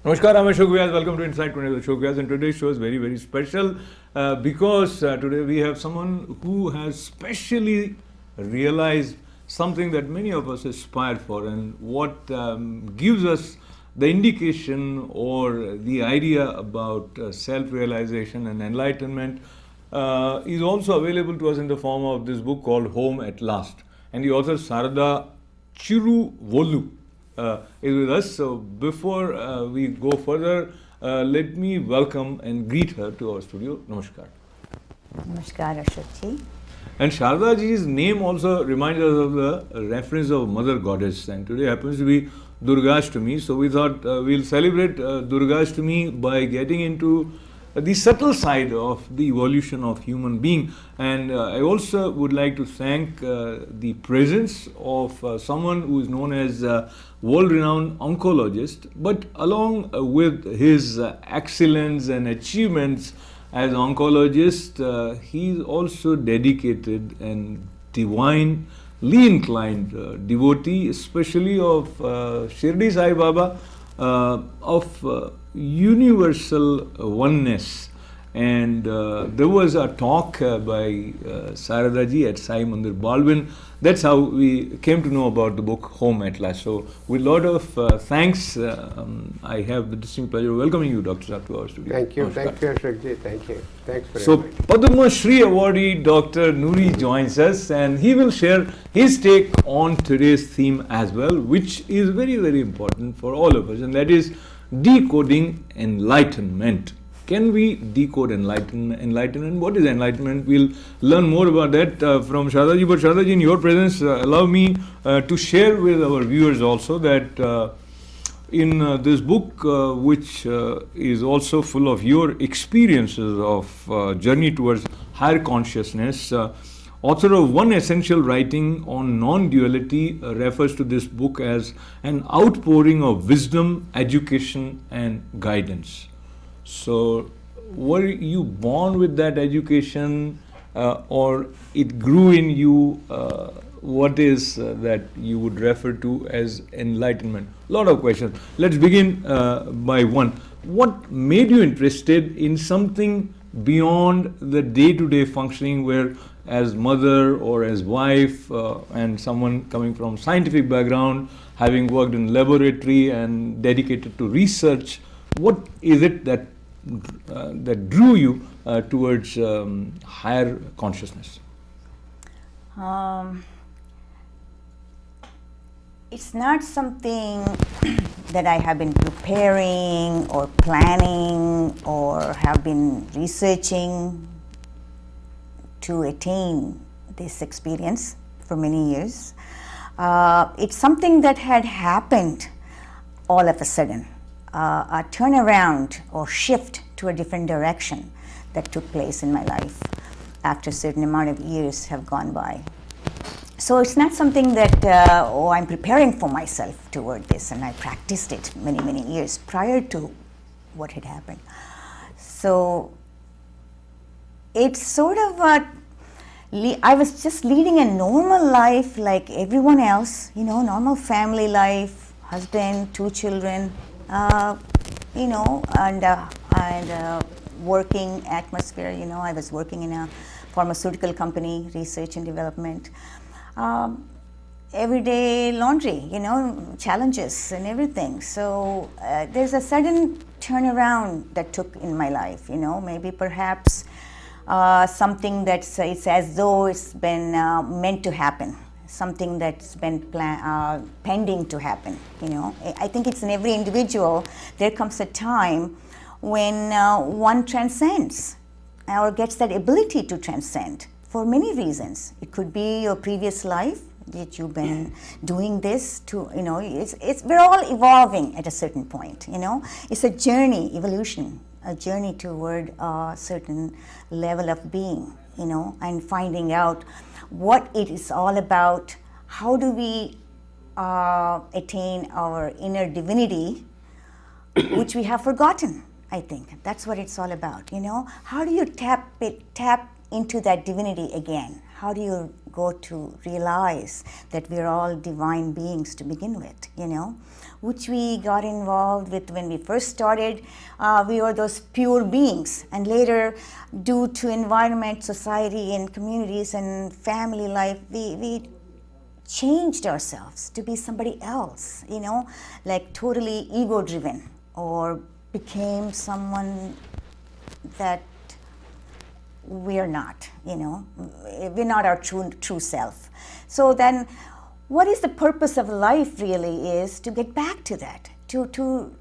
Namaskar, I'm Ashok Vyas. Welcome to Inside 20 with Ashok Vyas. And today's show is very, very special because today we have someone who has specially realized something that many of us aspire for, and what gives us the indication or the idea about self-realization and enlightenment is also available to us in the form of this book called Home at Last. And the author Sarada Chiruvolu is with us. So before we go further, let me welcome and greet her to our studio. Namaskar. Namaskar, Ashok ji. And Sharda ji's name also reminds us of the reference of Mother Goddess, and today happens to be Durgashtami. So we thought we'll celebrate Durgashtami by getting into the subtle side of the evolution of human being. And I also would like to thank the presence of someone who is known as world-renowned oncologist, but along with his excellence and achievements as oncologist, he is also dedicated and divinely inclined devotee, especially of Shirdi Sai Baba, of universal oneness. And there was a talk by Sarada ji at Sai Mandir Balwin. That's how we came to know about the book Home at Last. So with a lot of thanks, I have the distinct pleasure of welcoming you, Dr. Saab, to our studio. Thank you. Namaskar. Thank you, Ashok ji. Thank you. Thanks for So inviting. Padma Shri awardee Dr. Nori joins us, and he will share his take on today's theme as well, which is very, very important for all of us, and that is decoding enlightenment. Can we decode enlightenment? What is enlightenment? We'll learn more about that from Sharadaji. But Sharadaji, in your presence, allow me to share with our viewers also that in this book, which is also full of your experiences of journey towards higher consciousness, author of one essential writing on non-duality refers to this book as an outpouring of wisdom, education, and guidance. So, were you born with that education, or it grew in you? What is that you would refer to as enlightenment? A lot of questions. Let's begin by one. What made you interested in something beyond the day-to-day functioning, where as mother or as wife and someone coming from scientific background, having worked in laboratory and dedicated to research, what is it that drew you towards higher consciousness? It's not something that I have been preparing or planning or have been researching to attain this experience for many years. It's something that had happened all of a sudden. A turnaround or shift to a different direction that took place in my life after a certain amount of years have gone by. So it's not something that, I'm preparing for myself toward this, and I practiced it many, many years prior to what had happened. So it's sort of I was just leading a normal life like everyone else, normal family life, husband, 2 children, and working atmosphere. I was working in a pharmaceutical company, research and development. Everyday laundry, challenges and everything. So there's a sudden turnaround that took in my life, maybe perhaps something that's it's as though it's been meant to happen. Something that's been pending to happen. I think it's in every individual. There comes a time when one transcends or gets that ability to transcend for many reasons. It could be your previous life that you've been doing this to. We're all evolving at a certain point. It's a journey, evolution, a journey toward a certain level of being. And finding out what it is all about. How do we attain our inner divinity, which we have forgotten? I think that's what it's all about. How do you tap into that divinity again? how do you go to realize that we're all divine beings to begin with, which we got involved with when we first started. We were those pure beings, and later, due to environment, society, and communities and family life, we changed ourselves to be somebody else, like totally ego driven, or became someone that we're not, we're not our true self. So then what is the purpose of life really is to get back to that, to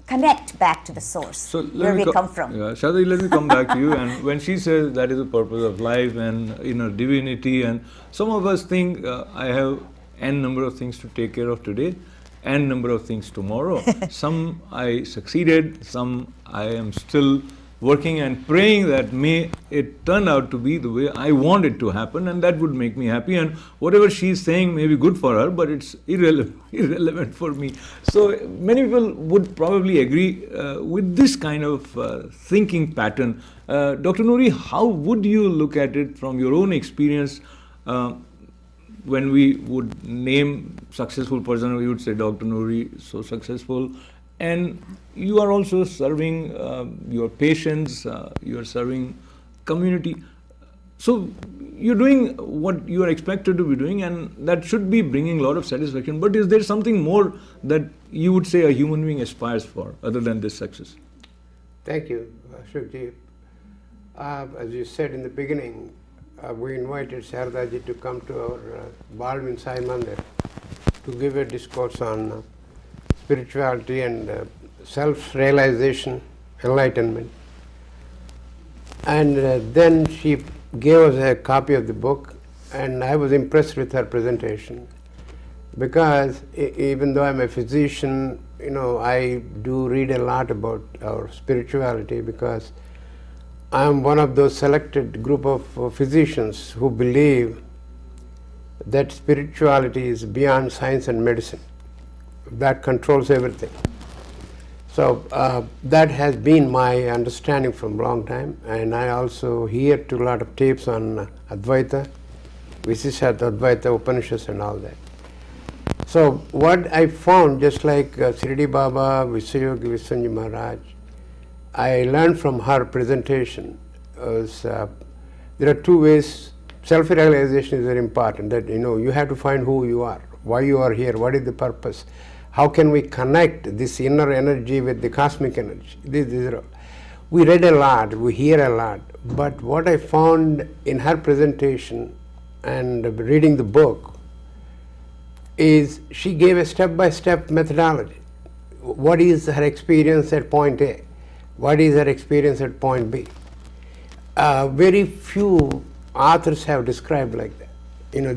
connect back to the source where we come from. Yeah, Shadi, let me come back to you. And when she says that is the purpose of life and divinity, and some of us think I have n number of things to take care of today, n number of things tomorrow. Some I succeeded, some I am still working and praying that may it turn out to be the way I want it to happen, and that would make me happy. And whatever she's saying may be good for her, but it's irrelevant for me. So many people would probably agree with this kind of thinking pattern. Dr. Nori, how would you look at it from your own experience? When we would name successful person, we would say Dr. Nori, so successful. And you are also serving your patients, you are serving community. So you're doing what you are expected to be doing, and that should be bringing a lot of satisfaction. But is there something more that you would say a human being aspires for other than this success? Thank you, Ashokji. As you said in the beginning, we invited Sarada ji to come to our Baldwin Sai Mandir to give a discourse on spirituality and self-realization, enlightenment. And then she gave us a copy of the book, and I was impressed with her presentation, because even though I'm a physician, I do read a lot about our spirituality, because I'm one of those selected group of physicians who believe that spirituality is beyond science and medicine. That controls everything. So that has been my understanding from a long time, and I also hear to a lot of tapes on Advaita, Visishtha Advaita, Upanishads and all that. So what I found, just like Shirdi Baba, Visayogi Visanji Maharaj, I learned from her presentation was there are two ways. Self-realization is very important, that you have to find who you are, why you are here, what is the purpose, how can we connect this inner energy with the cosmic energy. These are all. We read a lot, we hear a lot, but what I found in her presentation and reading the book is she gave a step-by-step methodology. What is her experience at point A? What is her experience at point B? Very few authors have described like that.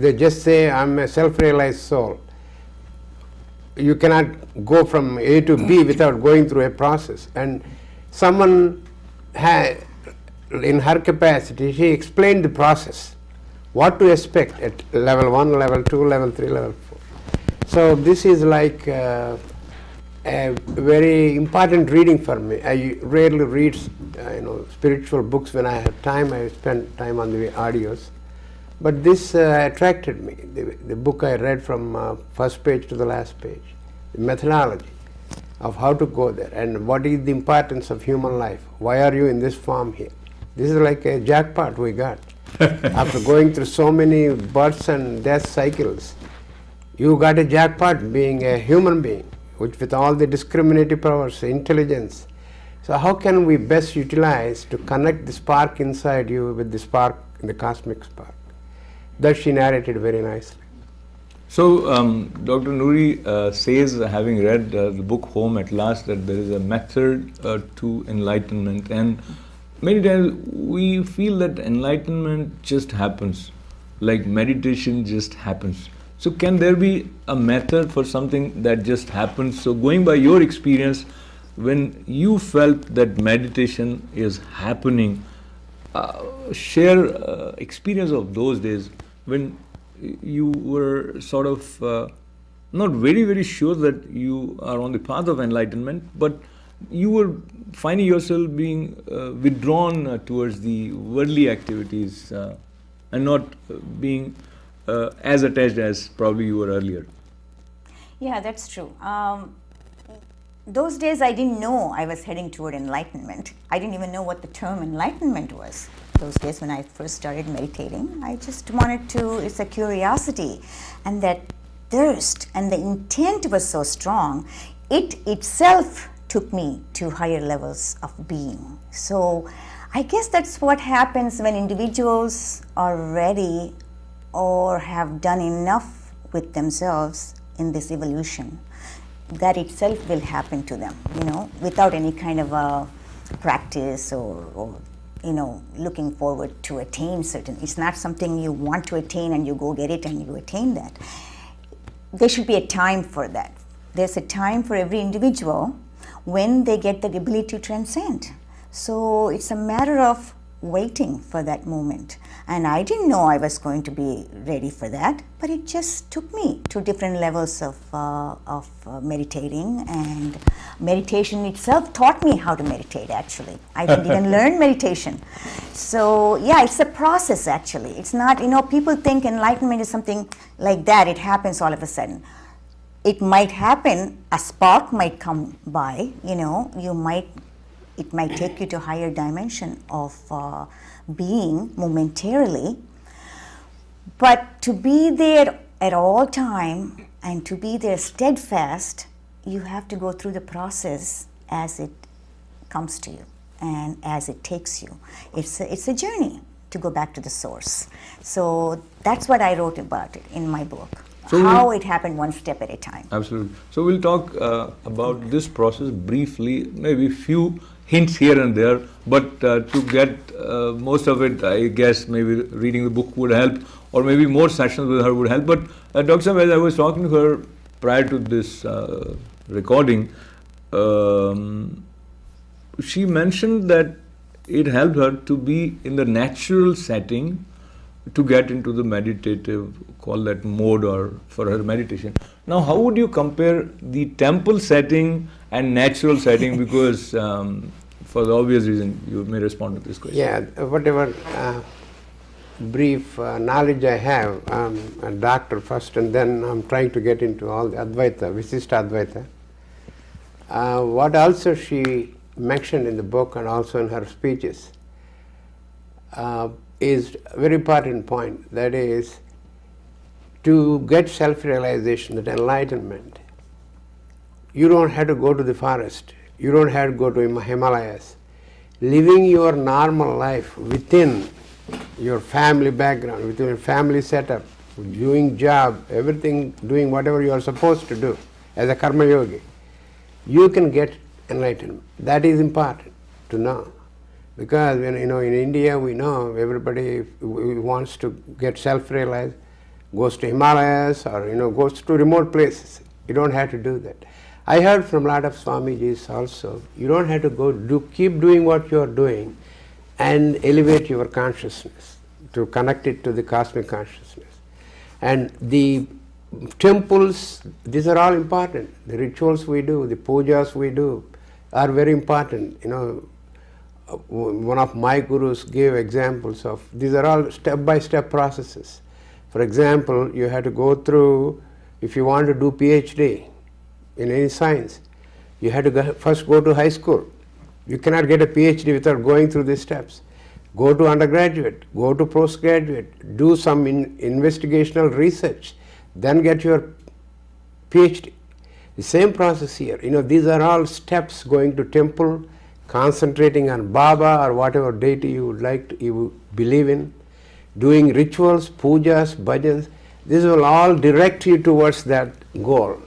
They just say, I'm a self-realized soul. You cannot go from A to B without going through a process. And someone in her capacity, she explained the process, what to expect at level 1, level 2, level 3, level 4. So this is like a very important reading for me. I rarely read spiritual books. When I have time, I spend time on the audios. But this attracted me, the book I read from first page to the last page, the methodology of how to go there and what is the importance of human life. Why are you in this form here? This is like a jackpot we got. After going through so many births and death cycles, you got a jackpot being a human being, which with all the discriminative powers, intelligence. So how can we best utilize to connect the spark inside you with the spark, the cosmic spark? That she narrated very nicely. So, Dr. Nori says, having read the book Home at last, that there is a method to enlightenment. And many times we feel that enlightenment just happens, like meditation just happens. So can there be a method for something that just happens? So going by your experience, when you felt that meditation is happening, share experience of those days when you were sort of not very, very sure that you are on the path of enlightenment, but you were finding yourself being withdrawn towards the worldly activities. and not being as attached as probably you were earlier. Yeah, that's true. Those days I didn't know I was heading toward enlightenment. I didn't even know what the term enlightenment was. Those days when I first started meditating, I just wanted to, it's a curiosity. And that thirst and the intent was so strong, it itself took me to higher levels of being. So I guess that's what happens when individuals are ready or have done enough with themselves in this evolution. That itself will happen to them, without any kind of a practice or looking forward to attain certain. It's not something you want to attain and you go get it and you attain that. There should be a time for that. There's a time for every individual when they get the ability to transcend. So it's a matter of waiting for that moment. And I didn't know I was going to be ready for that, but it just took me to different levels of meditating, and meditation itself taught me how to meditate, actually. I didn't even learn meditation. So yeah, it's a process, actually. It's not, people think enlightenment is something like that. It happens all of a sudden. It might happen, a spark might come by, it might take you to a higher dimension of being momentarily, but to be there at all time and to be there steadfast, you have to go through the process as it comes to you and as it takes you. It's a journey to go back to the source. So that's what I wrote about it in my book. So how it happened one step at a time. Absolutely. So we'll talk about this process briefly, maybe few hints here and there, but to get most of it, I guess maybe reading the book would help, or maybe more sessions with her would help. But Dr. Sam, as I was talking to her prior to this recording, she mentioned that it helped her to be in the natural setting to get into the meditative, call that mode, or for her meditation. Now, how would you compare the temple setting and natural setting? Because for the obvious reason, you may respond to this question. Yeah, whatever brief knowledge I have, I'm a doctor first, and then I'm trying to get into all the Advaita, Visishta Advaita. What also she mentioned in the book and also in her speeches is a very important point. That is, to get self-realization, that enlightenment, you don't have to go to the forest. You don't have to go to Himalayas. Living your normal life within your family background, within your family setup, doing job, everything, doing whatever you are supposed to do as a karma yogi, you can get enlightenment. That is important to know. Because when, in India we know everybody who wants to get self-realized goes to Himalayas or goes to remote places. You don't have to do that. I heard from a lot of Swamijis also, you don't have to keep doing what you are doing and elevate your consciousness to connect it to the cosmic consciousness. And the temples, these are all important. The rituals we do, the pujas we do are very important. One of my gurus gave examples of, these are all step-by-step processes. For example, you have to go through, if you want to do PhD in any science, you have to first go to high school. You cannot get a PhD without going through these steps. Go to undergraduate, go to postgraduate, do some investigational research, then get your PhD. The same process here. These are all steps: going to temple, concentrating on Baba or whatever deity you would like to, you believe in, doing rituals, pujas, bhajans. This will all direct you towards that goal,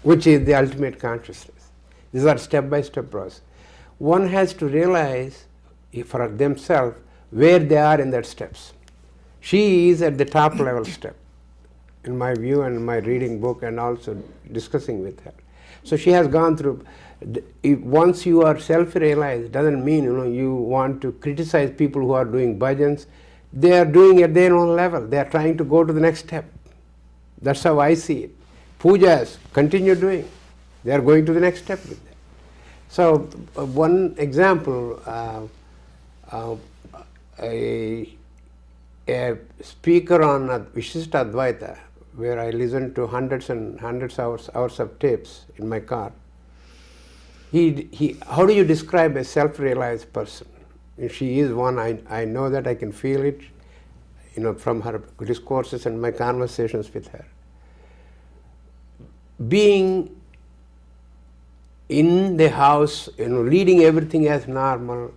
which is the ultimate consciousness. These are step-by-step process. One has to realize for themselves where they are in that steps. She is at the top level step, in my view and my reading book and also discussing with her. So she has gone through. Once you are self-realized, doesn't mean you want to criticize people who are doing bhajans. They are doing at their own level. They are trying to go to the next step. That's how I see it. Pujas, continue doing. They are going to the next step with that. So one example, a a speaker on Vishishta Advaita, where I listened to hundreds and hundreds of hours of tapes in my car. How do you describe a self-realized person? She is one. I know that. I can feel it, from her discourses and my conversations with her. Being in the house, leading everything as normal,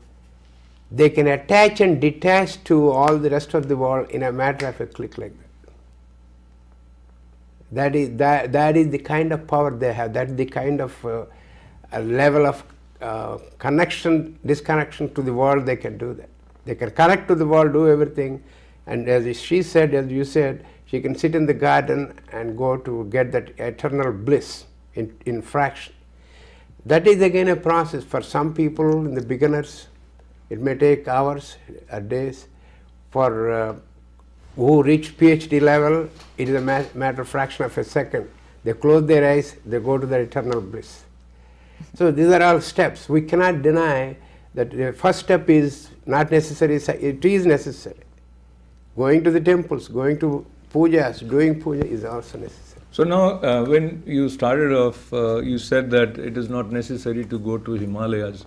they can attach and detach to all the rest of the world in a matter of a click like that. That is the kind of power they have. That is the kind of a level of connection, disconnection to the world. They can do that. They can connect to the world, do everything, and as she said, as you said, she can sit in the garden and go to get that eternal bliss in fraction. That is again a process. For some people, in the beginners, it may take hours or days. For who reach PhD level, it is a matter of fraction of a second. They close their eyes, they go to the eternal bliss. So these are all steps. We cannot deny that the first step is not necessary, it is necessary. Going to the temples, going to pujas, doing puja is also necessary. So now when you started off, you said that it is not necessary to go to Himalayas.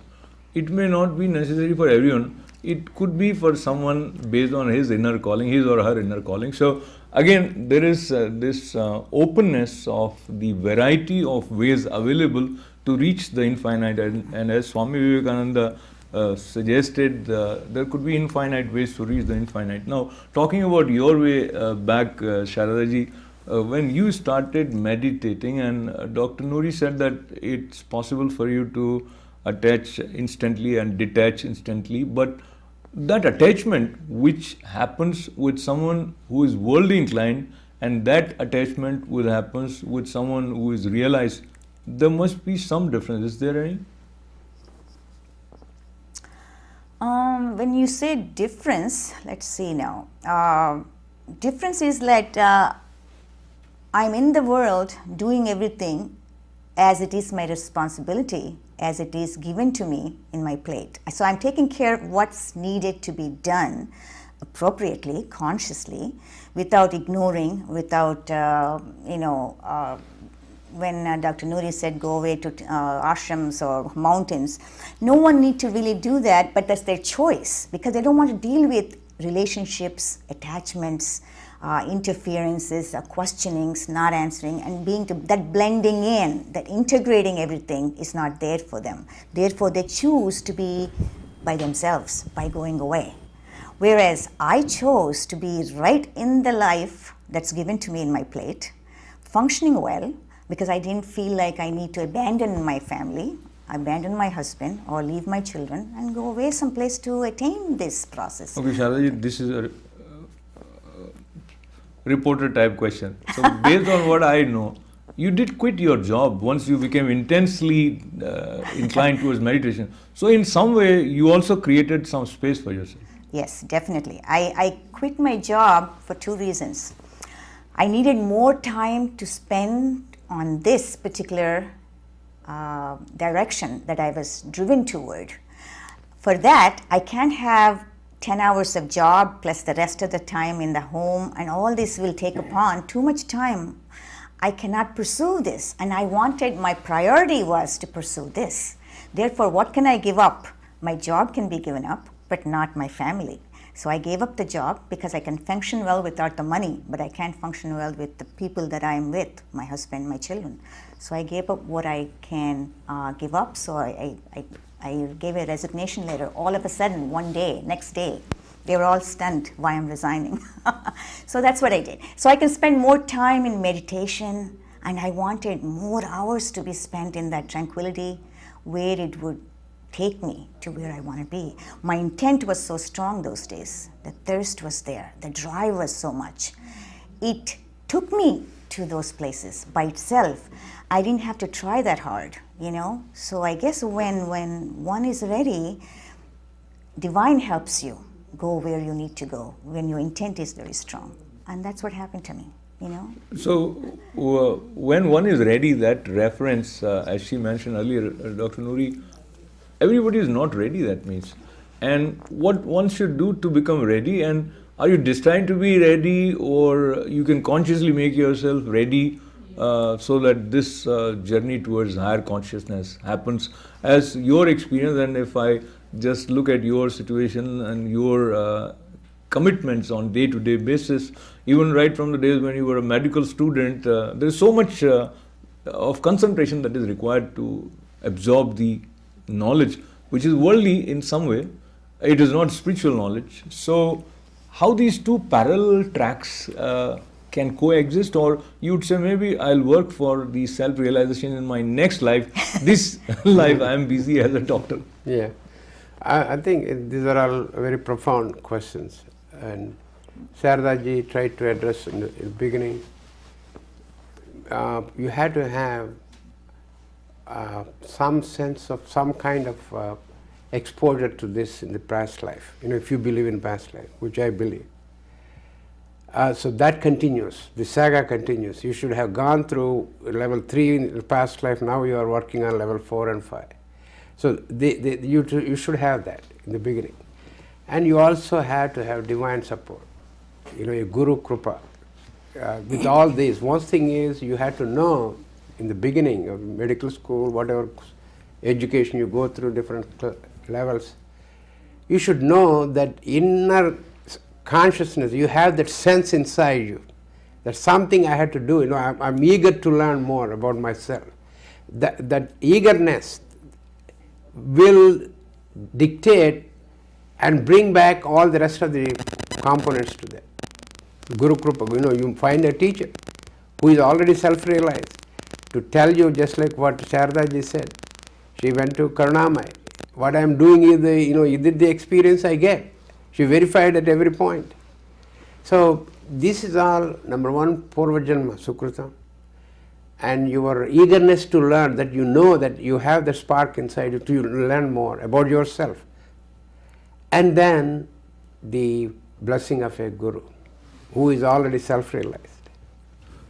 It may not be necessary for everyone. It could be for someone based on his inner calling, his or her inner calling. So again, there is this openness of the variety of ways available to reach the infinite. And as Swami Vivekananda suggested, there could be infinite ways to reach the infinite. Now, talking about your way back, Sharadaji, when you started meditating, and Dr. Nori said that it's possible for you to attach instantly and detach instantly, but that attachment which happens with someone who is worldly inclined and that attachment will happens with someone who is realized, there must be some difference. Is there any? When you say difference, let's see now. Difference is that I'm in the world doing everything as it is my responsibility, as it is given to me in my plate. So I'm taking care of what's needed to be done appropriately, consciously, without ignoring, without, when Dr. Nori said go away to ashrams or mountains, no one need to really do that, but that's their choice because they don't want to deal with relationships, attachments, interferences, questionings, not answering, and that blending in, that integrating everything is not there for them. Therefore, they choose to be by themselves, by going away. Whereas I chose to be right in the life that's given to me in my plate, functioning well, because I didn't feel like I need to abandon my family, abandon my husband, or leave my children and go away someplace to attain this process. Okay, Sharadaji, this is a reporter type question. So based on what I know, you did quit your job once you became intensely inclined towards meditation. So in some way, you also created some space for yourself. Yes, definitely. I quit my job for two reasons. I needed more time to spend on this particular direction that I was driven toward. For that, I can't have 10 hours of job plus the rest of the time in the home, and all this will take upon too much time. I cannot pursue this, and my priority was to pursue this. Therefore, what can I give up? My job can be given up, but not my family. So I gave up the job because I can function well without the money, but I can't function well with the people that I am with, my husband, my children. So I gave up what I can give up. So I gave a resignation letter. All of a sudden, one day, next day, they were all stunned why I'm resigning. So that's what I did. So I can spend more time in meditation, and I wanted more hours to be spent in that tranquility where it would take me to where I want to be. My intent was so strong those days. The thirst was there. The drive was so much. It took me to those places by itself. I didn't have to try that hard, So I guess when one is ready, divine helps you go where you need to go, when your intent is very strong. And that's what happened to me, So when one is ready, that reference, as she mentioned earlier, Dr. Nori, everybody is not ready, that means. And what one should do to become ready, and are you destined to be ready, or you can consciously make yourself ready so that this journey towards higher consciousness happens as your experience? And if I just look at your situation and your commitments on day-to-day basis, even right from the days when you were a medical student, there is so much of concentration that is required to absorb the knowledge, which is worldly in some way. It is not spiritual knowledge. So how these two parallel tracks can coexist, or you'd say maybe I'll work for the self-realization in my next life. This life I am busy as a doctor. Yeah, I think these are all very profound questions, and Sarada ji tried to address in the beginning. You had to have some sense of some kind of exposure to this in the past life, if you believe in past life, which I believe. So that continues, the saga continues. You should have gone through level 3 in the past life, now you are working on level 4 and 5. So you should have that in the beginning. And you also have to have divine support, a Guru Krupa. With all this, one thing is you have to know in the beginning of medical school, whatever education you go through, different levels, you should know that inner consciousness, you have that sense inside you. That's something I had to do. I'm eager to learn more about myself. That eagerness will dictate and bring back all the rest of the components to that. Guru Krupa, you find a teacher who is already self-realized to tell you, just like what Sarada ji said. She went to Karunamai. What I am doing is, the experience I get. She verified at every point. So this is all, number one, Purvajanma, Sukritam. And your eagerness to learn, that you know that you have the spark inside you to learn more about yourself. And then the blessing of a Guru who is already self-realized.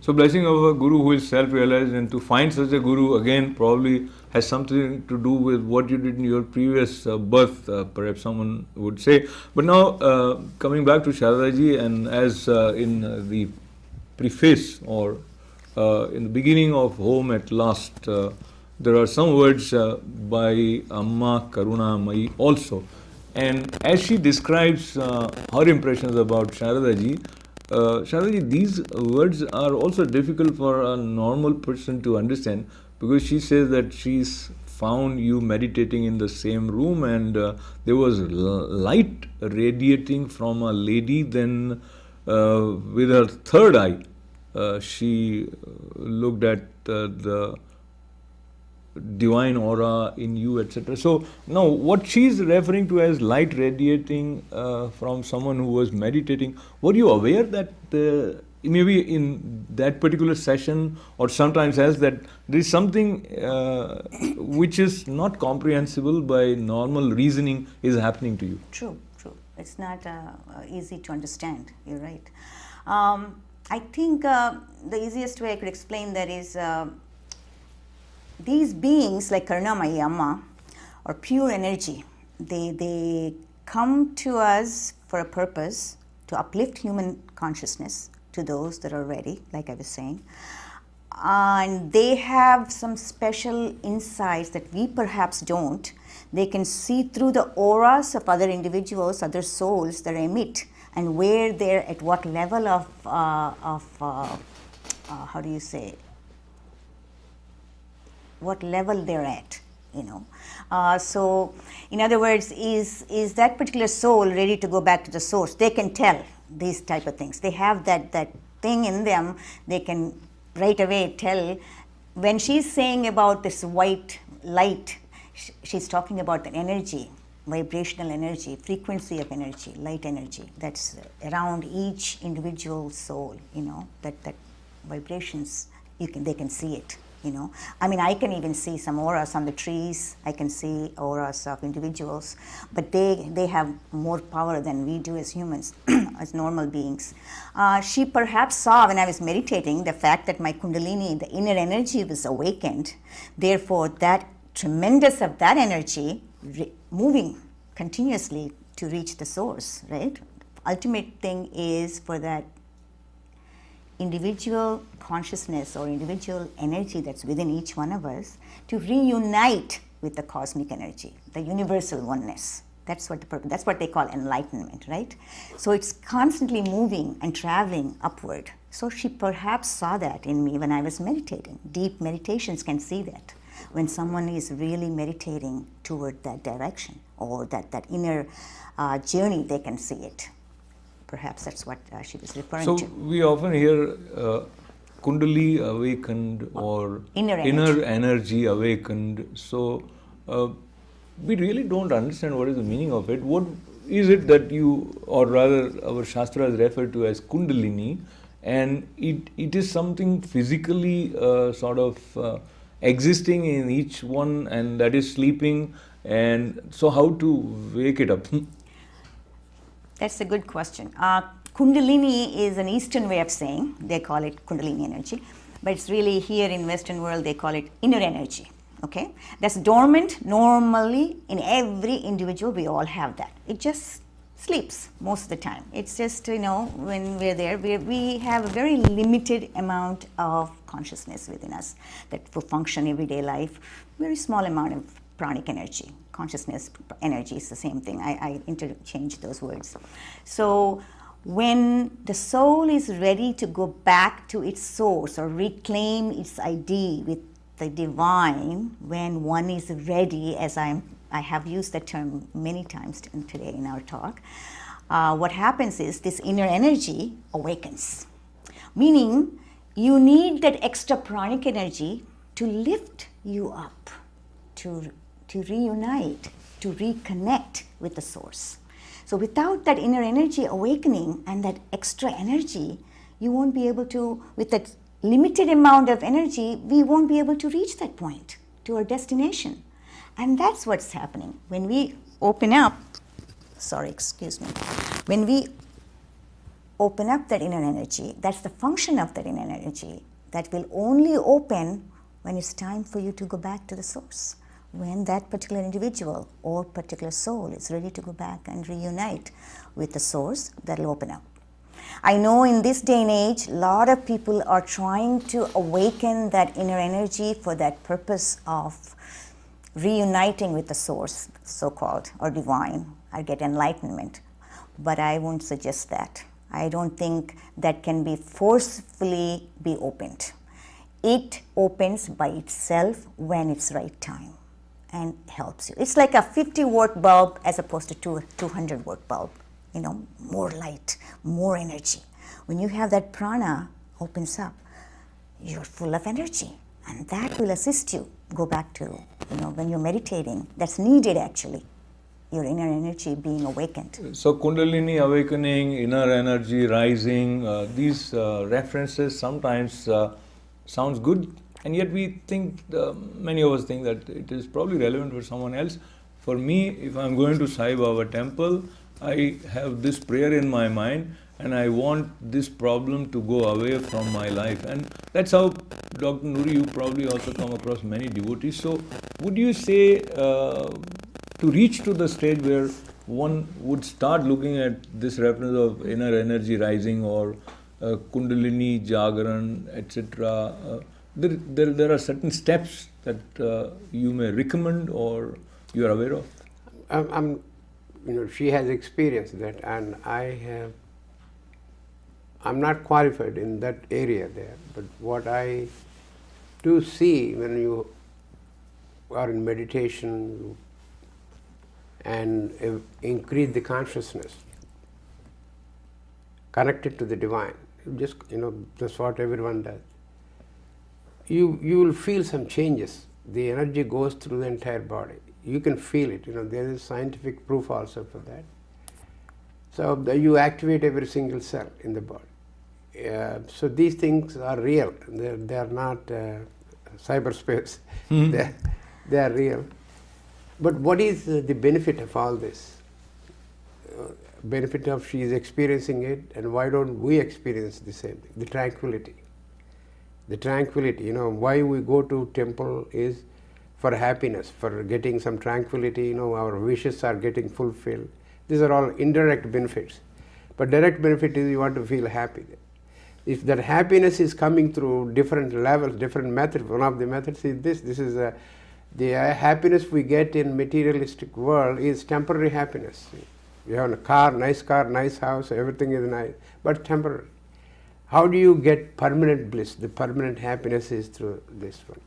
So blessing of a Guru who is self-realized, and to find such a Guru again probably has something to do with what you did in your previous birth, perhaps someone would say. But now coming back to Sarada ji, and as in the preface or in the beginning of Home at Last, there are some words by Amma Karuna Mai also. And as she describes her impressions about Sarada ji, these words are also difficult for a normal person to understand, because she says that she's found you meditating in the same room, and there was light radiating from a lady. Then with her third eye she looked at the divine aura in you, etc. So now what she's referring to as light radiating from someone who was meditating, were you aware that maybe in that particular session or sometimes else that there is something which is not comprehensible by normal reasoning is happening to you? True. It's not easy to understand. You're right. I think the easiest way I could explain that is these beings like Karunamai Amma are pure energy. They come to us for a purpose, to uplift human consciousness to those that are ready, like I was saying. And they have some special insights that we perhaps don't. They can see through the auras of other individuals, other souls that emit, and where they're at what level of how do you say, what level they're at, So, in other words, is that particular soul ready to go back to the source? They can tell these type of things. They have that thing in them. They can right away tell. When she's saying about this white light, she's talking about the energy, vibrational energy, frequency of energy, light energy that's around each individual soul. That vibrations, they can see it. I mean, I can even see some auras on the trees. I can see auras of individuals, but they have more power than we do as humans, as normal beings. She perhaps saw when I was meditating the fact that my Kundalini, the inner energy, was awakened. Therefore, that tremendous of that energy moving continuously to reach the source, right? ultimate thing is for that individual consciousness or individual energy that's within each one of us to reunite with the cosmic energy, the universal oneness. That's what they call enlightenment, right? So it's constantly moving and traveling upward. So she perhaps saw that in me when I was meditating. Deep meditations can see that. When someone is really meditating toward that direction or that inner journey, they can see it. Perhaps that's what she was referring So to. we often hear Kundali awakened or Inner energy awakened. So we really don't understand what is the meaning of it. What is it that you, or rather our Shastras refer to as Kundalini, and it is something physically sort of existing in each one and that is sleeping, and so how to wake it up? That's a good question. Kundalini is an Eastern way of saying, they call it Kundalini energy, but it's really here in Western world they call it inner energy. Okay, that's dormant normally in every individual. We all have that. It just sleeps most of the time. It's just, when we're there, we have a very limited amount of consciousness within us that for function everyday life. Very small amount of pranic energy. Consciousness energy is the same thing. I interchange those words. So when the soul is ready to go back to its source or reclaim its ID with the divine, when one is ready, as I have used that term many times today in our talk, what happens is this inner energy awakens. Meaning you need that extra pranic energy to lift you up, to reunite, to reconnect with the source. So without that inner energy awakening and that extra energy, you won't be able to, with that limited amount of energy, we won't be able to reach that point, to our destination. And that's what's happening. When we open up, when we open up that inner energy, that's the function of that inner energy, that will only open when it's time for you to go back to the source. When that particular individual or particular soul is ready to go back and reunite with the source, that'll open up. I know in this day and age, a lot of people are trying to awaken that inner energy for that purpose of reuniting with the source, so-called, or divine, or get enlightenment. But I won't suggest that. I don't think that can be forcefully be opened. It opens by itself when it's right time and helps you. It's like a 50-watt bulb as opposed to 200-watt bulb. More light, more energy. When you have that prana opens up, you're full of energy, and that will assist you go back to, when you're meditating. That's needed actually, your inner energy being awakened. So Kundalini awakening, inner energy rising, these references sometimes sounds good, and yet we think, many of us think that it is probably relevant for someone else. For me, if I'm going to Sai Baba temple, I have this prayer in my mind and I want this problem to go away from my life. And that's how, Dr. Nori, you probably also come across many devotees. So would you say to reach to the stage where one would start looking at this reference of inner energy rising or Kundalini, Jagaran, etc., there are certain steps that you may recommend or you are aware of? She has experienced that, and I'm not qualified in that area there, but what I do see when you are in meditation and increase the consciousness, connected to the divine, that's what everyone does. You will feel some changes. The energy goes through the entire body. You can feel it. There is scientific proof also for that. So you activate every single cell in the body. So these things are real. They are not cyberspace. They are real. But what is the benefit of all this? Benefit of she is experiencing it, and why don't we experience the same thing? The tranquility. The tranquility. Why we go to temple is for happiness, for getting some tranquility. Our wishes are getting fulfilled. These are all indirect benefits. But direct benefit is you want to feel happy. If that happiness is coming through different levels, different methods, one of the methods is this. This is the happiness we get in materialistic world is temporary happiness. You have a car, nice house, everything is nice, but temporary. How do you get permanent bliss? The permanent happiness is through this one.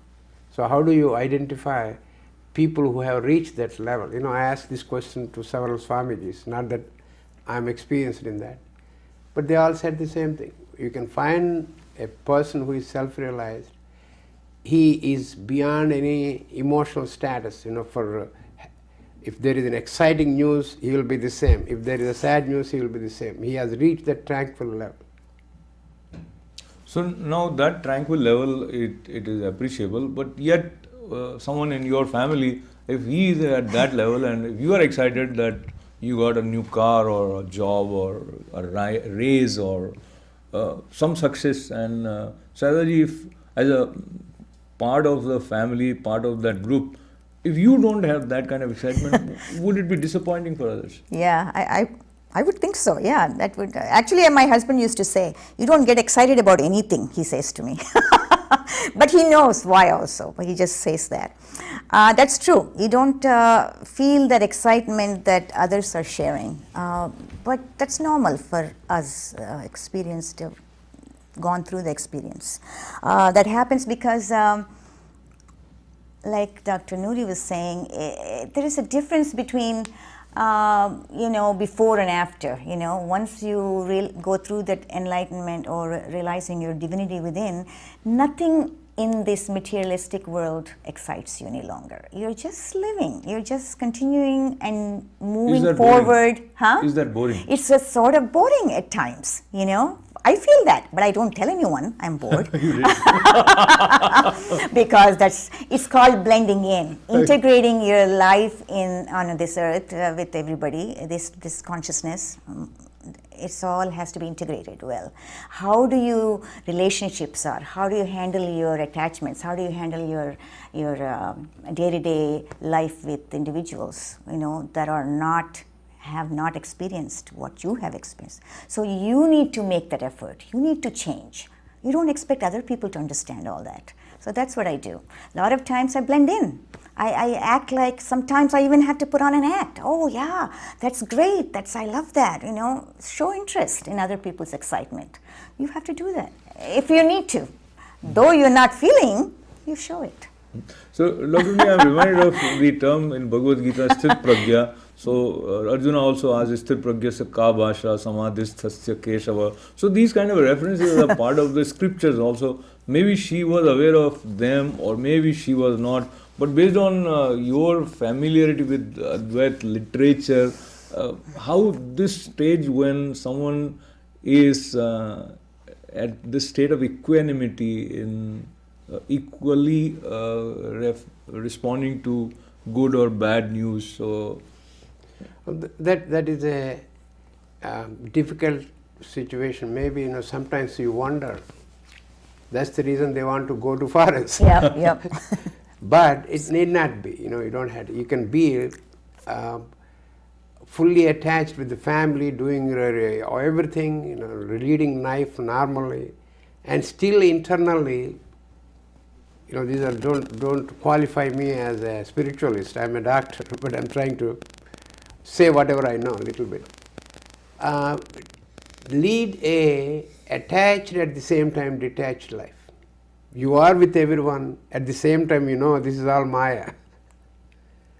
So how do you identify people who have reached that level? You know, I asked this question to several Swamijis, not that I'm experienced in that, but they all said the same thing. You can find a person who is self-realized. He is beyond any emotional status. You know, for if there is an exciting news, he will be the same. If there is a sad news, he will be the same. He has reached that tranquil level. So now that tranquil level, it is appreciable, but yet someone in your family, if he is at that level and if you are excited that you got a new car or a job or a raise or some success, and Saradaji, if as a part of the family, part of that group, if you don't have that kind of excitement, would it be disappointing for others? Yeah, I would think so. Yeah, that would actually. My husband used to say, "You don't get excited about anything," he says to me. But he knows why also. But he just says that. That's true. You don't feel that excitement that others are sharing. But that's normal for us, experienced, gone through the experience. That happens because, like Dr. Nori was saying, there is a difference between before and after. Once you go through that enlightenment or realizing your divinity within, nothing in this materialistic world excites you any longer. You're just living. You're just continuing and moving forward. Huh? Is that boring? It's a sort of boring at times, I feel that, but I don't tell anyone I'm bored. Because it's called blending in, integrating your life on this earth with everybody, this consciousness. It all has to be integrated well. How do you relationships are? How do you handle your attachments? How do you handle your day-to-day life with individuals, that have not experienced what you have experienced. So you need to make that effort. You need to change. You don't expect other people to understand all that. So that's what I do. A lot of times I blend in. I act like, sometimes I even have to put on an act. Oh yeah, that's great. I love that. Show interest in other people's excitement. You have to do that if you need to. Though you're not feeling, you show it. So, Dr. I'm reminded of the term in Bhagavad Gita, Sthit Pragya. So, Arjuna also asks, Sthit Pragya se ka bhasha samadhisthasya keshava. So, these kind of references are part of the scriptures also. Maybe she was aware of them or maybe she was not. But based on your familiarity with Advait literature, how this stage when someone is at this state of equanimity in equally responding to good or bad news. So that is a difficult situation. Maybe sometimes you wonder. That's the reason they want to go to forest. Yep. But it need not be. You don't have to. You can be fully attached with the family, doing everything, leading life normally, and still internally. These are don't qualify me as a spiritualist. I'm a doctor, but I'm trying to say whatever I know a little bit. Lead a attached at the same time detached life. You are with everyone at the same time. This is all Maya.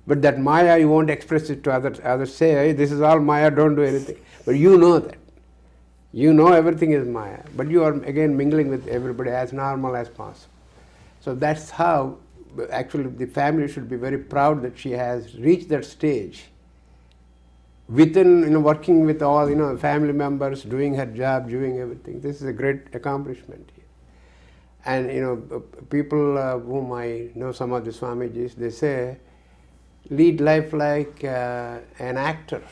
But that Maya you won't express it to others. Others say, hey, this is all Maya. Don't do anything. But you know that. You know everything is Maya. But you are again mingling with everybody as normal as possible. So that's how, actually, the family should be very proud that she has reached that stage. Within, working with all, family members, doing her job, doing everything. This is a great accomplishment here. And, people whom I know, some of the Swamijis, they say, lead life like an actor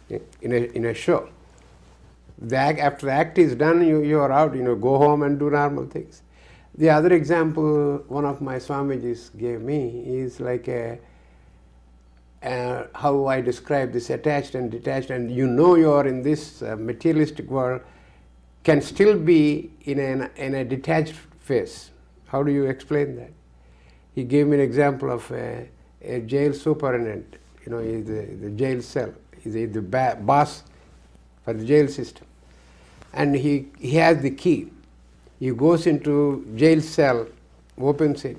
in a show. After the act is done, you are out, go home and do normal things. The other example one of my Swamijis gave me is like how I describe this attached and detached, and you know you are in this materialistic world, can still be in a detached phase. How do you explain that? He gave me an example of a jail superintendent. You know, he's the jail cell. He's the boss for the jail system. And he has the key. He goes into jail cell, opens it,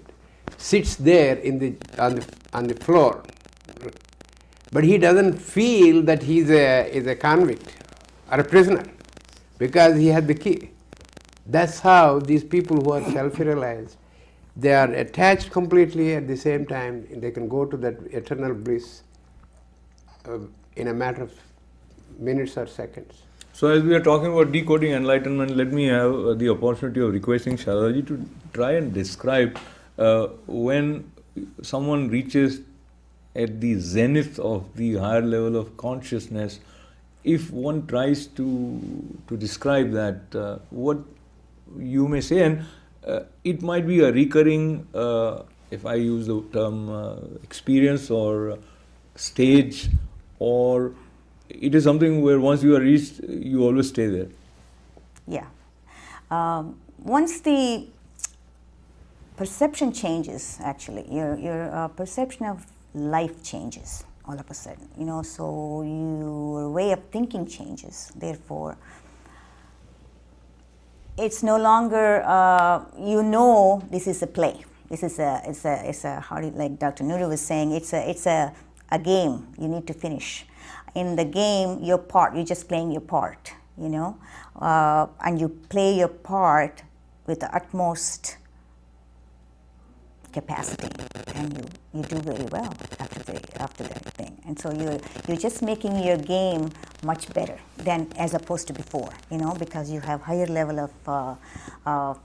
sits there on the floor. But he doesn't feel that he's a convict or a prisoner because he has the key. That's how these people who are self-realized, they are attached completely at the same time, and they can go to that eternal bliss in a matter of minutes or seconds. So as we are talking about decoding enlightenment, let me have the opportunity of requesting Saradaji to try and describe when someone reaches at the zenith of the higher level of consciousness. If one tries to describe that, what you may say, and it might be a recurring, if I use the term experience or stage, or it is something where once you are reached, you always stay there. Yeah. Once the perception changes, actually, your perception of life changes all of a sudden, you know, so your way of thinking changes. Therefore, it's no longer, you know, this is a play. This is how do you, like Dr. Nori was saying, it's a game you need to finish. In the game, your part, you're just playing your part, you know, and you play your part with the utmost capacity, and you do very well after that thing. And so you're just making your game much better than as opposed to before, you know, because you have higher level of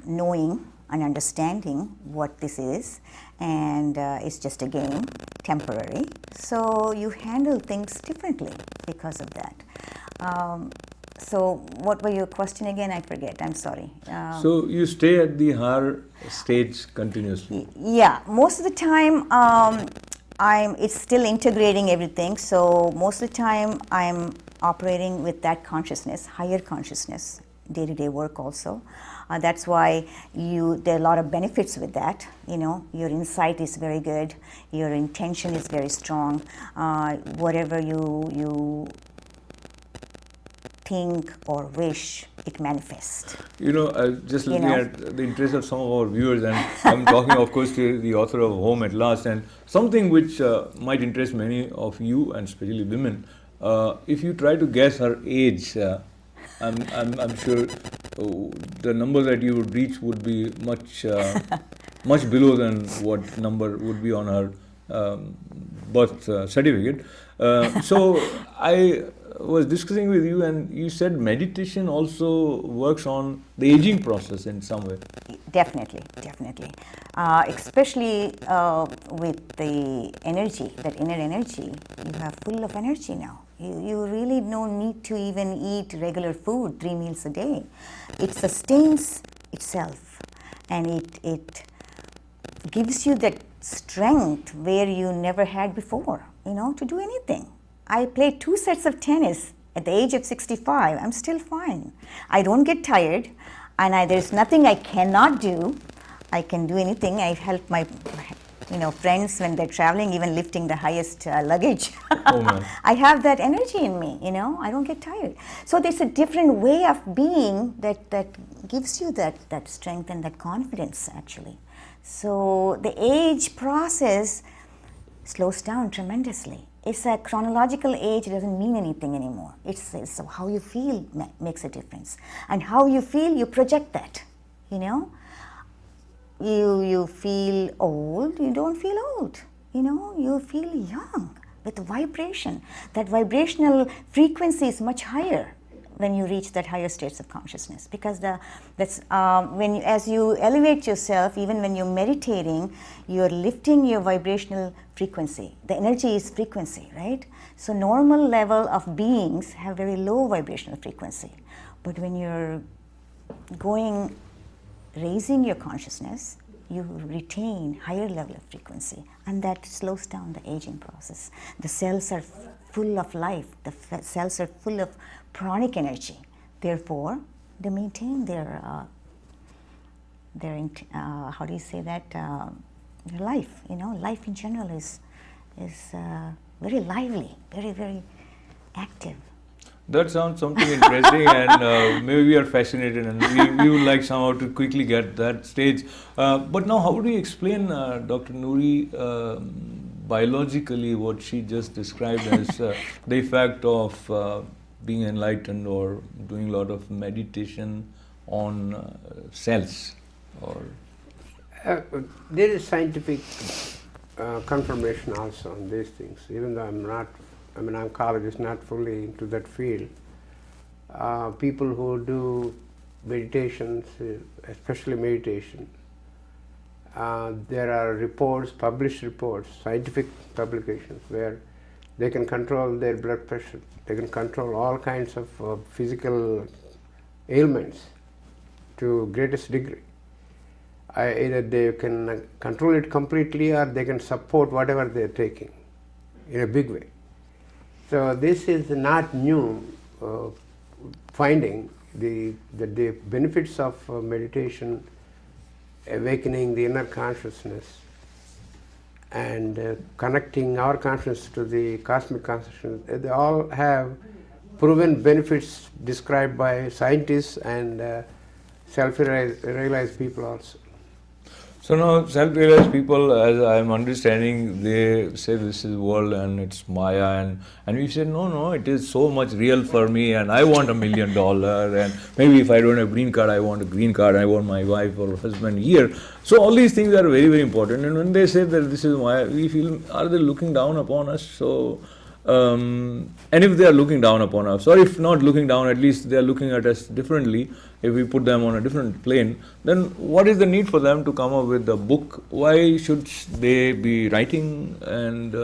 knowing and understanding what this is, and it's just a game, temporary. So you handle things differently because of that. So what were your question again? I forget. I'm sorry. So you stay at the higher stage continuously? Yeah, most of the time it's still integrating everything. So most of the time I'm operating with that consciousness, higher consciousness, day-to-day work also. That's why there are a lot of benefits with that. You know, your insight is very good, your intention is very strong. Whatever you think or wish, it manifests. You know, just looking at the interest of some of our viewers, and I'm talking, of course, to the author of Home at Last, and something which might interest many of you, and especially women. If you try to guess her age, I'm sure the number that you would reach would be much much below than what number would be on her birth certificate. So I was discussing with you, and you said meditation also works on the aging process in some way. Definitely. Especially with the energy, that inner energy, you have full of energy now. You really don't need to even eat regular food 3 meals a day. It sustains itself, and it gives you that strength where you never had before, you know, to do anything. I played 2 sets of tennis at the age of 65. I'm still fine. I don't get tired, and there's nothing I cannot do. I can do anything. I help my friends when they're traveling, even lifting the highest luggage. Oh, man. I have that energy in me, you know. I don't get tired. So there's a different way of being that gives you that strength and that confidence, actually. So the age process slows down tremendously. It's a chronological age. It doesn't mean anything anymore. It's how you feel makes a difference. And how you feel, you project that, you know. You feel old, you don't feel old, you know, you feel young with vibration. That vibrational frequency is much higher when you reach that higher states of consciousness, because as you elevate yourself, even when you're meditating, you're lifting your vibrational frequency. The energy is frequency, right? So normal level of beings have very low vibrational frequency, but when you're raising your consciousness, you retain higher level of frequency, and that slows down the aging process. The cells are full of life. The cells are full of pranic energy. Therefore, they maintain their how do you say that, their life. Life in general is very lively, very, very active. That sounds something interesting, and maybe we are fascinated, and we would like somehow to quickly get that stage. But now, how do you explain, Dr. Nori, biologically what she just described as the effect of being enlightened or doing a lot of meditation on cells? Or there is scientific confirmation also on these things, even though I'm oncologist, not fully into that field. People who do meditations, especially meditation, there are reports, published reports, scientific publications, where they can control their blood pressure, they can control all kinds of physical ailments to greatest degree. Either they can control it completely, or they can support whatever they're taking in a big way. So this is not new finding, the benefits of meditation, awakening the inner consciousness, and connecting our consciousness to the cosmic consciousness. They all have proven benefits described by scientists and self-realized people also. so now, self-realized people, as I am understanding, they say this is world and it's Maya, and we say no, it is so much real for me, and I want $1 million, and maybe if I don't have green card, I want a green card, I want my wife or husband here. So all these things are very, very important, and when they say that this is Maya, we feel, are they looking down upon us? So, and if they are looking down upon us, or if not looking down, at least they are looking at us differently, if we put them on a different plane, then what is the need for them to come up with a book? Why should they be writing and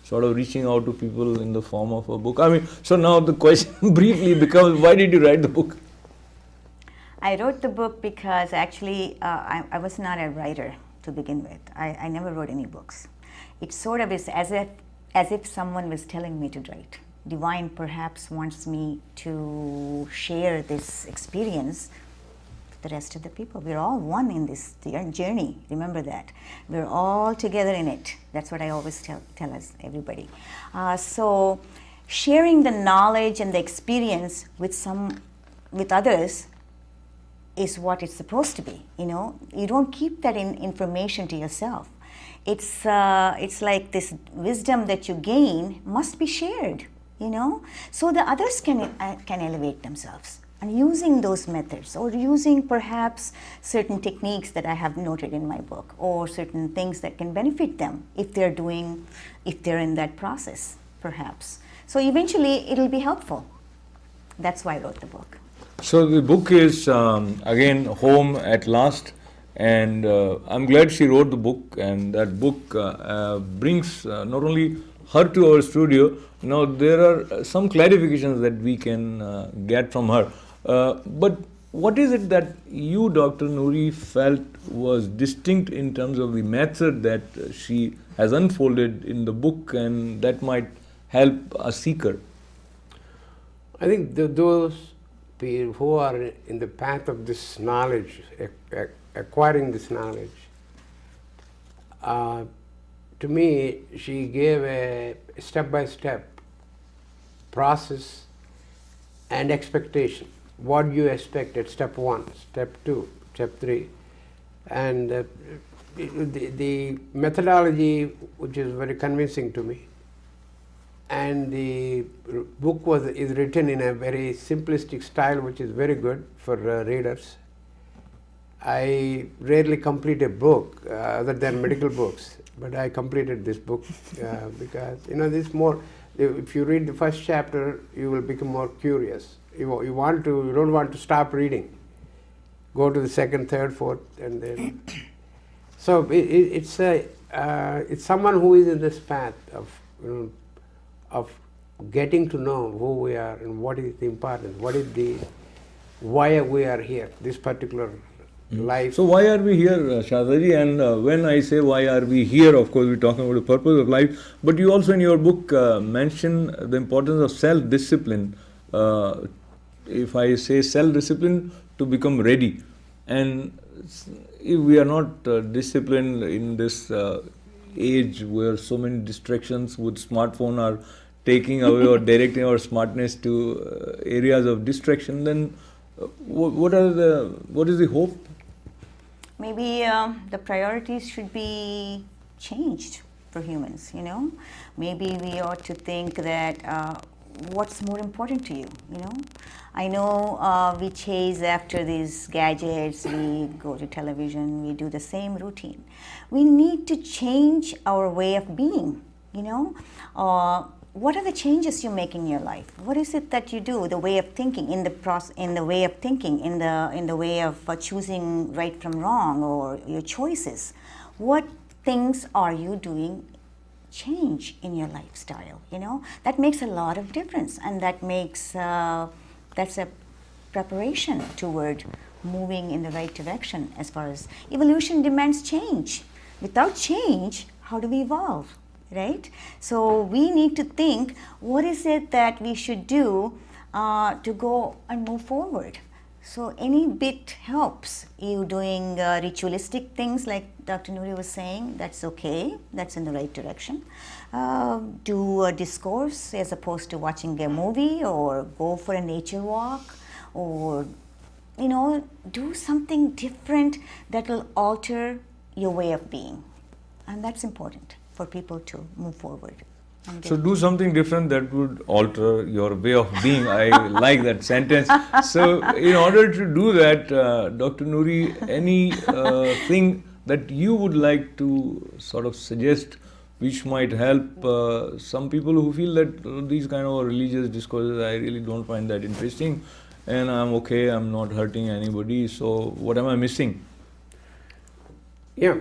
sort of reaching out to people in the form of a book? I mean, so now the question briefly becomes, why did you write the book? I wrote the book because actually I was not a writer to begin with. I never wrote any books. It sort of is as if someone was telling me to write. Divine perhaps wants me to share this experience with the rest of the people. We're all one in this journey. Remember that. We're all together in it. That's what I always tell us, everybody. So sharing the knowledge and the experience with others is what it's supposed to be. You don't keep that information to yourself. It's like this wisdom that you gain must be shared, so the others can elevate themselves. And using those methods, or using perhaps certain techniques that I have noted in my book, or certain things that can benefit them if they're in that process, perhaps. So eventually it'll be helpful. That's why I wrote the book. So the book is again Home at Last. And I'm glad she wrote the book, and that book brings not only her to our studio. Now there are some clarifications that we can get from her. But what is it that you, Dr. Nori, felt was distinct in terms of the method that she has unfolded in the book, and that might help a seeker? I think those people who are in the path of this knowledge, acquiring this knowledge, to me, she gave a step-by-step process and expectation. What you expect at step 1, step 2, step 3. And the methodology, which is very convincing to me, and the book is written in a very simplistic style, which is very good for readers. I rarely complete a book other than medical books, but I completed this book because this more. If you read the first chapter, you will become more curious. You don't want to stop reading. Go to the second, third, fourth, and then. So it's someone who is in this path of getting to know who we are and what is the importance, what is the why we are here, this particular life. So why are we here, Shadaji? And when I say why are we here, of course we're talking about the purpose of life. But you also in your book mention the importance of self-discipline. If I say self-discipline, to become ready. And if we are not disciplined in this age where so many distractions with smartphone are taking away or directing our smartness to areas of distraction, then what is the hope? Maybe the priorities should be changed for humans, you know. Maybe we ought to think that what's more important to you, you know. I know we chase after these gadgets, we go to television, we do the same routine. We need to change our way of being, you know. What are the changes you make in your life? What is it that you do? The way of thinking, in the way of thinking, in the way of choosing right from wrong, or your choices. What things are you doing change in your lifestyle? You know, that makes a lot of difference, and that makes that's a preparation toward moving in the right direction. As far as evolution demands change. Without change, how do we evolve? Right? So we need to think, what is it that we should do to go and move forward? So any bit helps. You doing ritualistic things like Dr. Nori was saying, that's okay, that's in the right direction. Do a discourse as opposed to watching a movie, or go for a nature walk, or, you know, do something different that will alter your way of being. And that's important for people to move forward. So do something different that would alter your way of being. I like that sentence. So in order to do that, Dr. Nori, any thing that you would like to sort of suggest which might help some people who feel that these kind of religious discourses, I really don't find that interesting, and I'm okay, I'm not hurting anybody, so what am I missing? Yeah,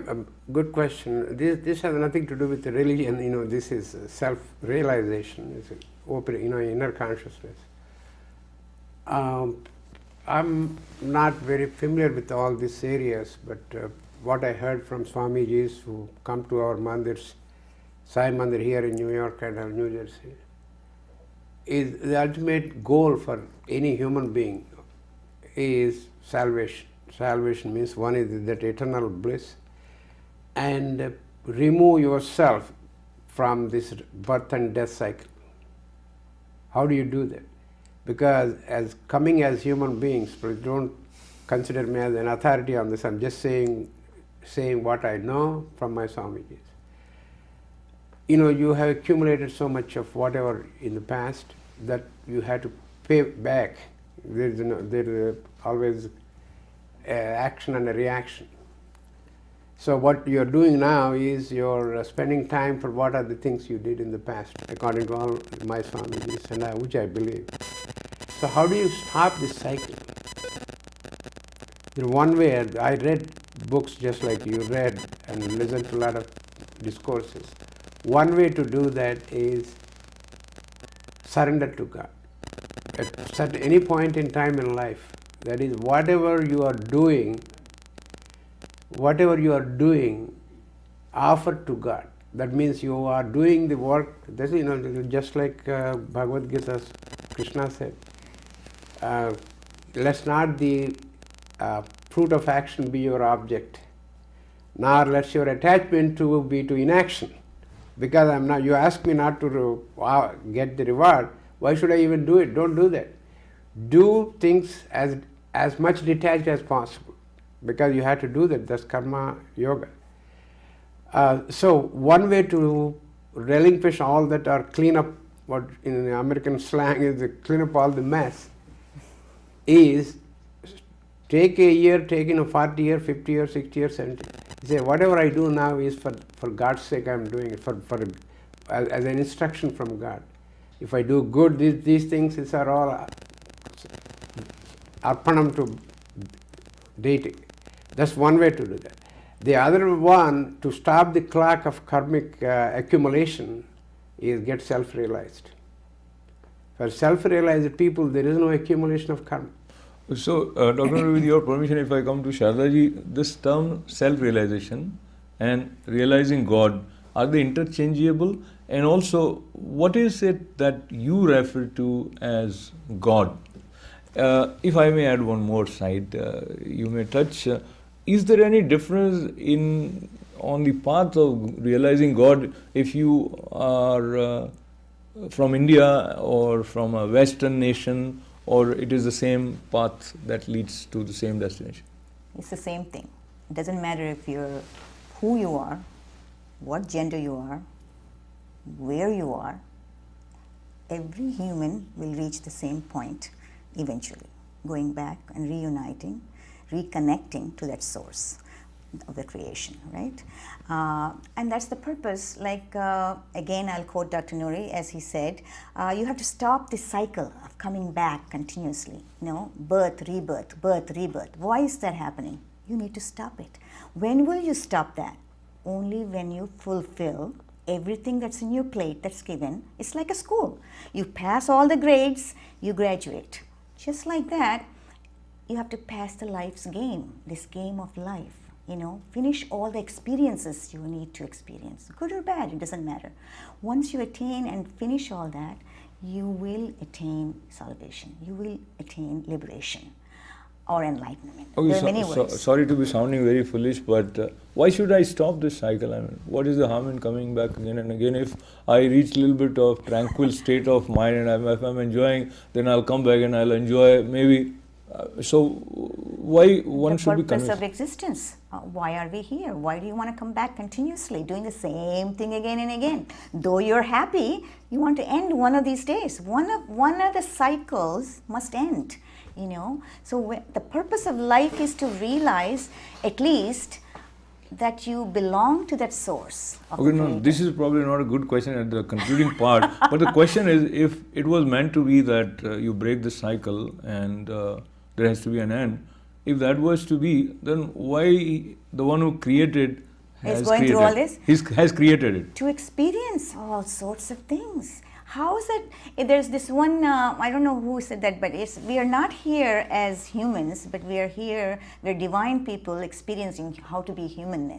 good question. This has nothing to do with the religion. You know, this is self-realization. It's open, you know, inner consciousness. I'm not very familiar with all these areas, but what I heard from Swamijis who come to our mandirs, Sai Mandir here in New York and New Jersey, is the ultimate goal for any human being is salvation. Salvation means one is that eternal bliss, and remove yourself from this birth and death cycle. How do you do that? Because as coming as human beings, please don't consider me as an authority on this. I'm just saying what I know from my Swamijis. You know, you have accumulated so much of whatever in the past that you have to pay back. There is always action and a reaction. So what you're doing now is you're spending time for what are the things you did in the past, according to all my Swamijis, and which I believe. So how do you stop this cycle? The one way, I read books just like you read and listened to a lot of discourses. One way to do that is surrender to God. At any point in time in life, that is, whatever you are doing, offer to God. That means you are doing the work. That's, you know, just like Bhagavad Gita, Krishna said, let's not the fruit of action be your object, nor let your attachment to be to inaction. Because I'm not, you ask me not to get the reward, why should I even do it? Don't do that. Do things as much detached as possible, because you have to do that. That's karma yoga. So one way to relinquish all that, or clean up, what in the American slang is to clean up all the mess, is take a year, take 40 years, 50 years, 60 years, 70 years. Say, whatever I do now is for God's sake I'm doing it, as an instruction from God. If I do good, these things, these are all arpanam to deity. That's one way to do that. The other one, to stop the clock of karmic accumulation, is get self-realized. For self-realized people, there is no accumulation of karma. So, Dr. Nori, with your permission, if I come to Shardaji, this term self-realization and realizing God, are they interchangeable? And also, what is it that you refer to as God? If I may add one more side, you may touch. Is there any difference in on the path of realizing God if you are from India or from a Western nation, or it is the same path that leads to the same destination? It's the same thing. It doesn't matter if you're who you are, what gender you are, where you are. Every human will reach the same point eventually, going back and reuniting, reconnecting to that source of the creation, right? And that's the purpose. Like, again, I'll quote Dr. Nori, as he said, you have to stop this cycle of coming back continuously, birth, rebirth. Why is that happening? You need to stop it. When will you stop that? Only when you fulfill everything that's in your plate that's given. It's like a school. You pass all the grades, you graduate. Just like that, you have to pass the life's game, this game of life. Finish all the experiences you need to experience, good or bad, it doesn't matter. Once you attain and finish all that, you will attain salvation, you will attain liberation or enlightenment. Okay, there are many words. Sorry to be sounding very foolish, but why should I stop this cycle? I mean, what is the harm in coming back again and again? If I reach a little bit of tranquil state of mind and if I'm enjoying, then I'll come back and I'll enjoy maybe. So why one should be convinced? The purpose of existence. Why are we here? Why do you want to come back continuously, doing the same thing again and again? Though you're happy, you want to end one of these days. One of the cycles must end. So the purpose of life is to realize at least that you belong to that source. Okay, no, this is probably not a good question at the concluding part. But the question is, if it was meant to be that you break the cycle and there has to be an end, if that was to be, then why the one who created has is going created, through all this? Has created it? To experience all sorts of things. How is it? There's this one, I don't know who said that, but we are not here as humans, but we are here, we're divine people experiencing how to be human,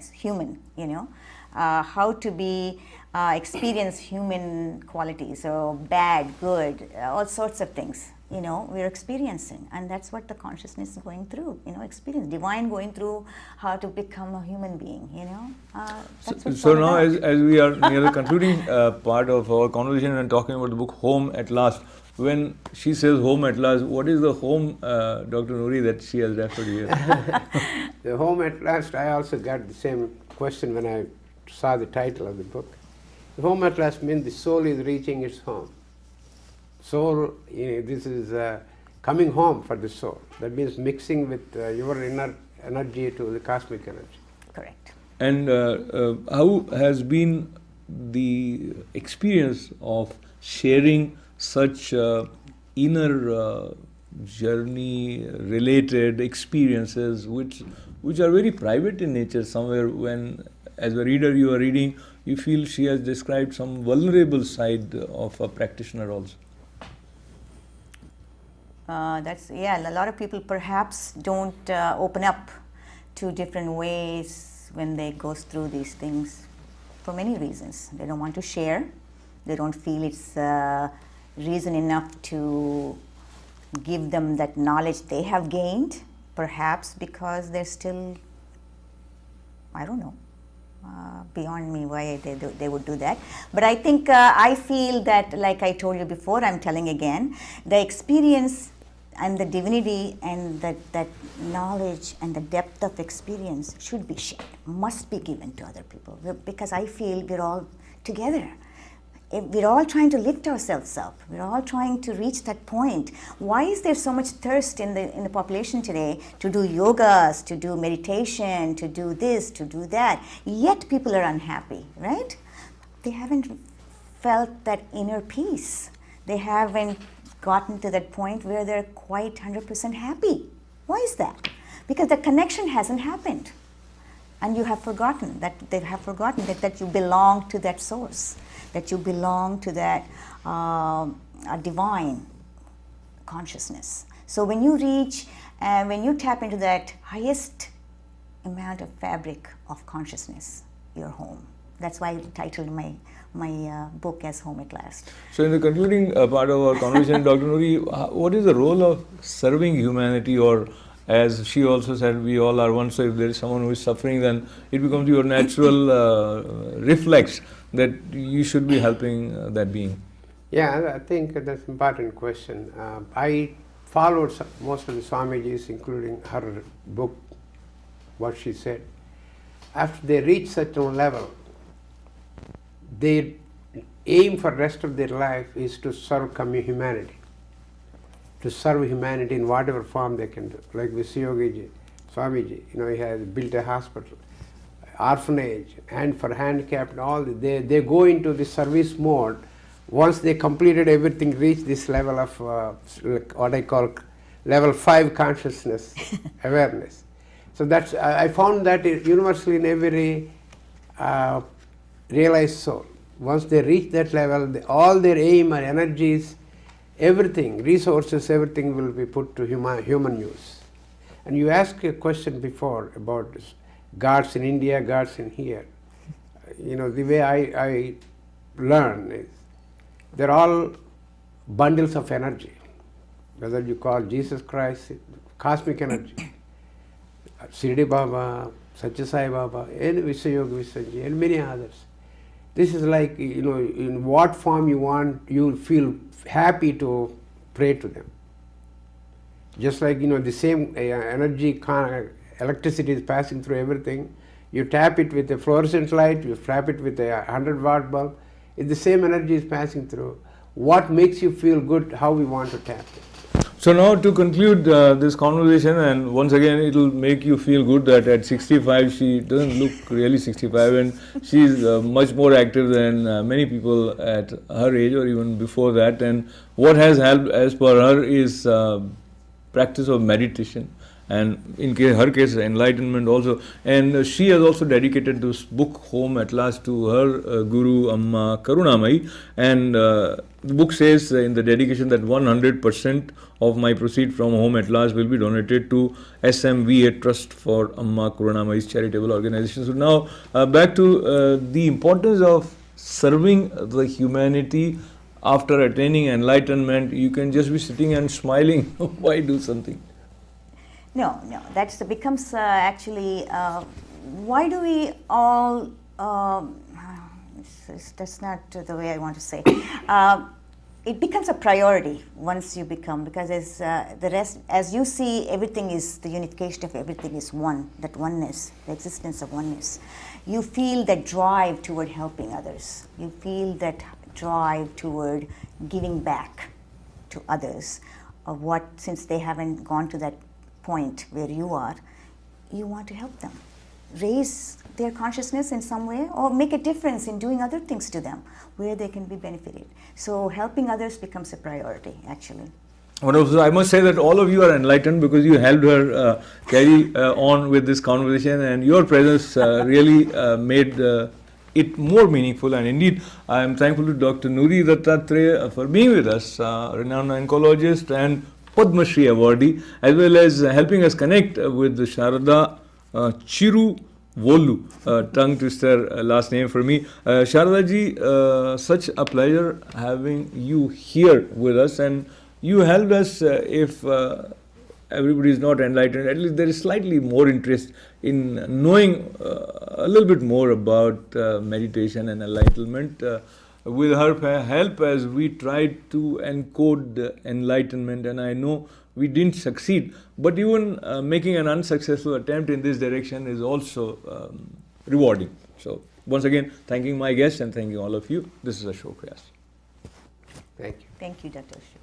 how to be, experience human qualities, so bad, good, all sorts of things. We're experiencing, and that's what the consciousness is going through, experience, divine going through how to become a human being, So now as we are near the concluding part of our conversation and talking about the book Home at Last, when she says home at last, what is the home, Dr. Nori, that she has referred here? The home at last, I also got the same question when I saw the title of the book. The home at last means the soul is reaching its home. Soul, this is coming home for the soul. That means mixing with your inner energy to the cosmic energy. Correct. And how has been the experience of sharing such inner journey related experiences which are very private in nature? Somewhere when as a reader you are reading, you feel she has described some vulnerable side of a practitioner also. A lot of people perhaps don't open up to different ways when they go through these things for many reasons. They don't want to share. They don't feel it's reason enough to give them that knowledge they have gained, perhaps because they're still, I don't know, beyond me why they would do that. But I think, I feel that, like I told you before, I'm telling again, the experience and the divinity and that knowledge and the depth of experience should be shared, must be given to other people, because I feel we're all together. We're all trying to lift ourselves up. We're all trying to reach that point. Why is there so much thirst in the population today to do yogas, to do meditation, to do this, to do that? Yet people are unhappy, right? They haven't felt that inner peace. They haven't gotten to that point where they're quite 100% happy. Why is that? Because the connection hasn't happened. And you have forgotten that you belong to that source, that you belong to that divine consciousness. So when you reach And when you tap into that highest amount of fabric of consciousness, your home. That's why I titled my book as Home at Last. So in the concluding part of our conversation, Dr. Nori, what is the role of serving humanity, or as she also said, we all are one, so if there is someone who is suffering, then it becomes your natural reflex that you should be helping that being. Yeah, I think that's an important question. I followed most of the Swamijis, including her book, what she said. After they reach such a level, their aim for the rest of their life is to serve humanity. To serve humanity in whatever form they can do. Like Vyas Swamiji, he has built a hospital, orphanage, and for handicapped, all they go into the service mode. Once they completed everything, reach this level of what I call level 5 consciousness awareness. So that's I found that universally in every realized soul. Once they reach that level, all their aim and energies, everything, resources, everything will be put to human use. And you asked a question before about gods in India, gods in here. The way I learn is they're all bundles of energy. Whether you call Jesus Christ, cosmic energy, Shirdi Baba, Satya Sai Baba, and Visayoga Visanji, and many others. This is like, in what form you want, you feel happy to pray to them. Just like, the same energy, electricity is passing through everything. You tap it with a fluorescent light, you tap it with a 100-watt bulb. If the same energy is passing through, what makes you feel good, how we want to tap it. So now to conclude this conversation, and once again it will make you feel good that at 65 she doesn't look really 65, and she is much more active than many people at her age or even before that. And what has helped as per her is practice of meditation, and in her case enlightenment also. And she has also dedicated this book Home at Last to her Guru Amma Karunamai, and the book says in the dedication that 100% of my proceed from Home at Last will be donated to SMVA Trust for Amma Karunamai's charitable organization. So now back to the importance of serving the humanity. After attaining enlightenment, you can just be sitting and smiling. Why do something? No, that becomes actually, why do we all, that's not the way I want to say. It becomes a priority once you become, because as the rest, as you see, everything is, the unification of everything is one, that oneness, the existence of oneness. You feel that drive toward helping others. You feel that drive toward giving back to others of what, since they haven't gone to that point where you are, you want to help them raise their consciousness in some way, or make a difference in doing other things to them where they can be benefited. So helping others becomes a priority, actually. Wonderful. I must say that all of you are enlightened because you helped her carry on with this conversation, and your presence really made it more meaningful. And indeed, I am thankful to Dr. Nori Dattatreya for being with us, renowned oncologist and Padma Shri awardee, as well as helping us connect with the Sarada Chiruvolu, tongue twister last name for me. Sarada ji, such a pleasure having you here with us, and you helped us. If everybody is not enlightened, at least there is slightly more interest in knowing a little bit more about meditation and enlightenment. With her help, as we tried to encode enlightenment, and I know we didn't succeed, but even making an unsuccessful attempt in this direction is also rewarding. So once again, thanking my guests and thanking all of you. This is Ashok. Vyas. Thank you. Thank you, Dr. Ashok.